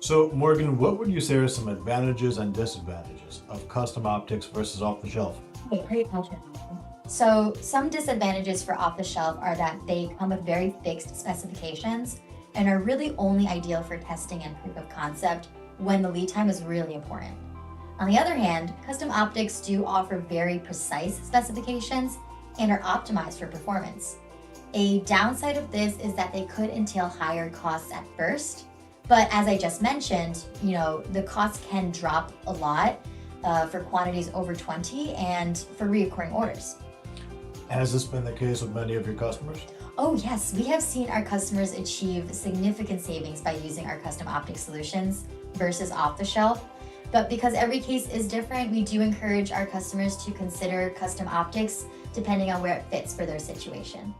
So, Morgan, what would you say are some advantages and disadvantages of custom optics versus off the shelf? Okay, great question. So some disadvantages for off-the-shelf are that they come with very fixed specifications and are really only ideal for testing and proof of concept when the lead time is really important. On the other hand, custom optics do offer very precise specifications and are optimized for performance. A downside of this is that they could entail higher costs at first, but as I just mentioned, the costs can drop a lot for quantities over 20 and for recurring orders. Has this been the case with many of your customers? Oh yes, we have seen our customers achieve significant savings by using our custom optic solutions versus off the shelf. But because every case is different, we do encourage our customers to consider custom optics depending on where it fits for their situation.